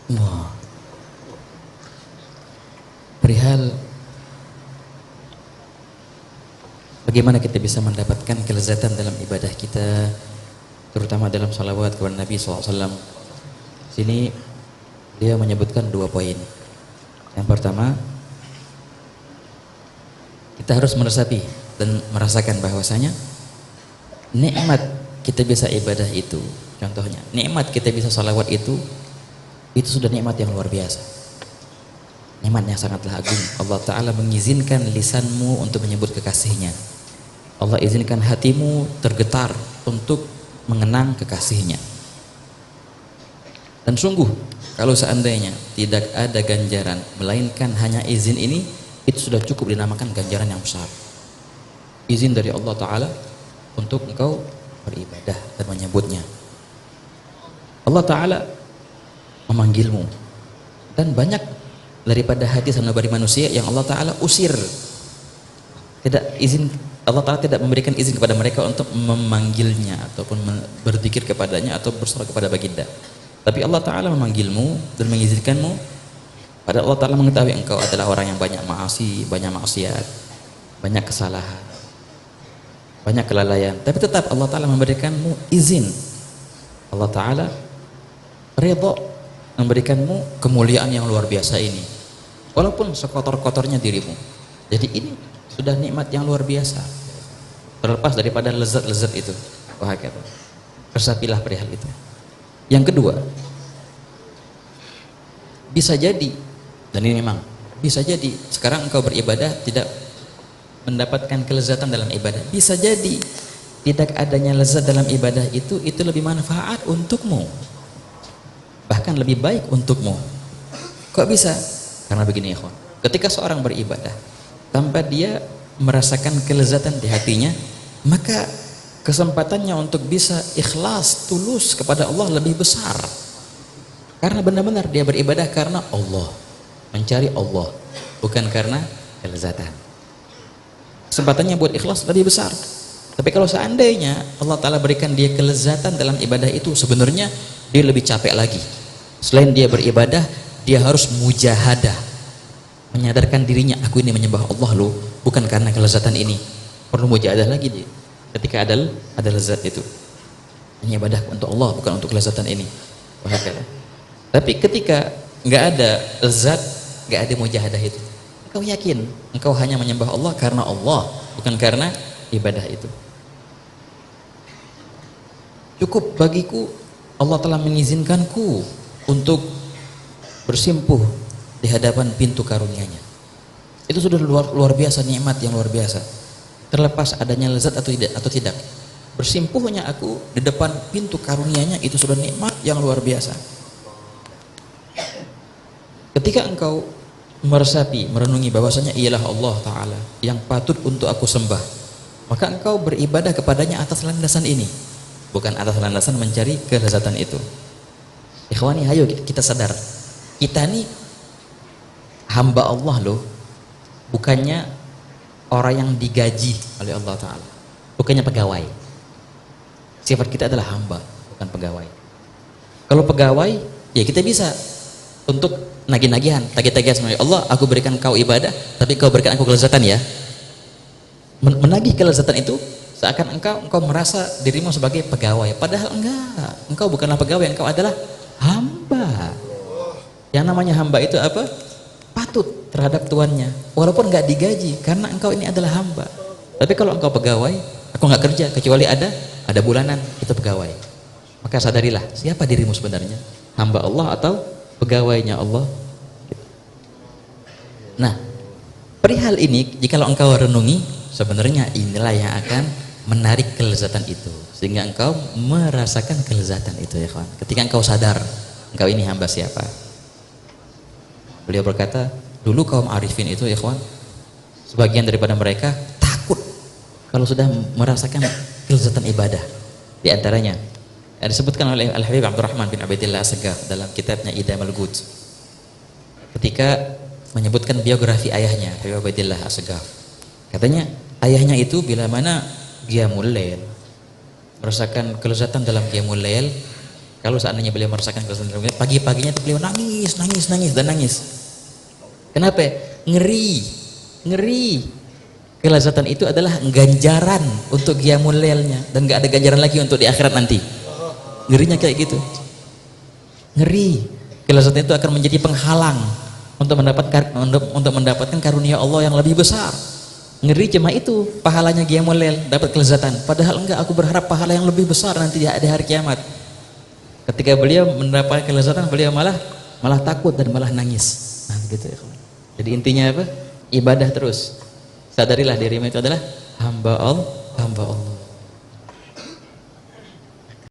Wah, perihal bagaimana kita bisa mendapatkan kelezatan dalam ibadah kita, terutama dalam salawat kepada Nabi SAW. Sini dia menyebutkan 2 poin. Yang pertama, kita harus meresapi dan merasakan bahwasanya nikmat kita bisa ibadah itu, contohnya nikmat kita bisa salawat itu sudah nikmat yang luar biasa, nikmat yang sangatlah agung. Allah Ta'ala mengizinkan lisanmu untuk menyebut kekasihnya, Allah izinkan hatimu tergetar untuk mengenang kekasihnya. Dan sungguh kalau seandainya tidak ada ganjaran melainkan hanya izin ini, itu sudah cukup dinamakan ganjaran yang besar. Izin dari Allah Ta'ala untuk engkau beribadah dan menyebutnya. Allah Ta'ala memanggilmu, dan banyak daripada hati sanubari manusia yang Allah Ta'ala usir, tidak izin. Allah Ta'ala tidak memberikan izin kepada mereka untuk memanggilnya ataupun berzikir kepadanya atau bersolat kepada baginda. Tapi Allah Ta'ala memanggilmu dan mengizinkanmu. Padahal Allah Ta'ala mengetahui engkau adalah orang yang banyak maasi, banyak maksiat, banyak kesalahan, banyak kelalaian, tapi tetap Allah Ta'ala memberikanmu izin. Allah Ta'ala ridha memberikanmu kemuliaan yang luar biasa ini, walaupun sekotor-kotornya dirimu. Jadi ini sudah nikmat yang luar biasa, terlepas daripada lezat-lezat itu. Wah, resapilah perihal itu. Yang kedua, bisa jadi, dan ini memang bisa jadi sekarang engkau beribadah tidak mendapatkan kelezatan dalam ibadah. Bisa jadi tidak adanya lezat dalam ibadah itu lebih manfaat untukmu, bahkan lebih baik untukmu. Kok bisa? Karena begini, ikhwan, ketika seorang beribadah tanpa dia merasakan kelezatan di hatinya, maka kesempatannya untuk bisa ikhlas, tulus kepada Allah lebih besar. Karena benar-benar dia beribadah karena Allah, mencari Allah, bukan karena kelezatan. Kesempatannya buat ikhlas lebih besar. Tapi kalau seandainya Allah Ta'ala berikan dia kelezatan dalam ibadah itu, sebenarnya dia lebih capek lagi. Selain dia beribadah, dia harus mujahadah, menyadarkan dirinya, aku ini menyembah Allah loh, bukan karena kelezatan ini. Perlu mujahadah lagi dia ketika ada lezat itu. Ibadah untuk Allah, bukan untuk kelezatan ini. Tapi ketika nggak ada lezat, nggak ada mujahadah itu, engkau yakin engkau hanya menyembah Allah karena Allah, bukan karena ibadah itu. Cukup bagiku Allah telah mengizinkanku untuk bersimpuh di hadapan pintu karunia-Nya. Itu sudah luar biasa, nikmat yang luar biasa. Terlepas adanya lezat atau tidak, bersimpuhnya aku di depan pintu karunia-Nya itu sudah nikmat yang luar biasa. Ketika engkau meresapi, merenungi bahwasanya ialah Allah Ta'ala yang patut untuk aku sembah, maka engkau beribadah kepadanya atas landasan ini, bukan atas landasan mencari kelezatan itu. Ikhwani, ayo kita sadar, kita ini hamba Allah loh, bukannya orang yang digaji oleh Allah Ta'ala, bukannya pegawai. Sifat kita adalah hamba, bukan pegawai. Kalau pegawai, ya kita bisa untuk nagih-nagihan, tagih-tagihan sama Allah, aku berikan kau ibadah, tapi kau berikan aku kelezatan ya. Menagih kelezatan itu seakan engkau merasa dirimu sebagai pegawai, padahal enggak. Engkau bukanlah pegawai, engkau adalah hamba. Yang namanya hamba itu apa? Patut terhadap tuannya, walaupun enggak digaji, karena engkau ini adalah hamba. Tapi kalau engkau pegawai, aku enggak kerja kecuali ada bulanan, itu pegawai. Maka sadarilah siapa dirimu sebenarnya, hamba Allah atau pegawainya Allah. Nah, perihal ini jikalau engkau renungi, sebenarnya inilah yang akan menarik kelezatan itu, sehingga engkau merasakan kelezatan itu, ya kawan. Ketika engkau sadar engkau ini hamba siapa. Beliau berkata, dulu kaum arifin itu, ya kawan, sebagian daripada mereka takut kalau sudah merasakan kelezatan ibadah. Di antaranya disebutkan oleh Al-Habib Abdurrahman bin Abdillah As-Saggaf dalam kitabnya Idamul Ghut, ketika menyebutkan biografi ayahnya, Habib Abdillah As-Saggaf. Katanya ayahnya itu bila mana Qiyamul Lail, merasakan kelezatan dalam Qiyamul Lail, Kalau seandainya beliau merasakan kelezatan dalam Qiyamul Lail, pagi-paginya itu beliau nangis, nangis, nangis dan nangis. Kenapa? Ngeri, ngeri. Kelezatan itu adalah ganjaran untuk Qiyamul Lailnya dan nggak ada ganjaran lagi untuk di akhirat nanti. Ngerinya kayak gitu. Ngeri. Kelezatan itu akan menjadi penghalang untuk mendapatkan karunia Allah yang lebih besar. Ngeri cuma itu pahalanya Qiyamul Lail, dapat kelezatan. Padahal enggak, aku berharap pahala yang lebih besar nanti di hari kiamat. Ketika beliau mendapatkan kelezatan, beliau malah takut dan malah nangis. Nah, gitu ya. Jadi intinya apa? Ibadah terus. Sadarilah dirimu itu adalah hamba Allah.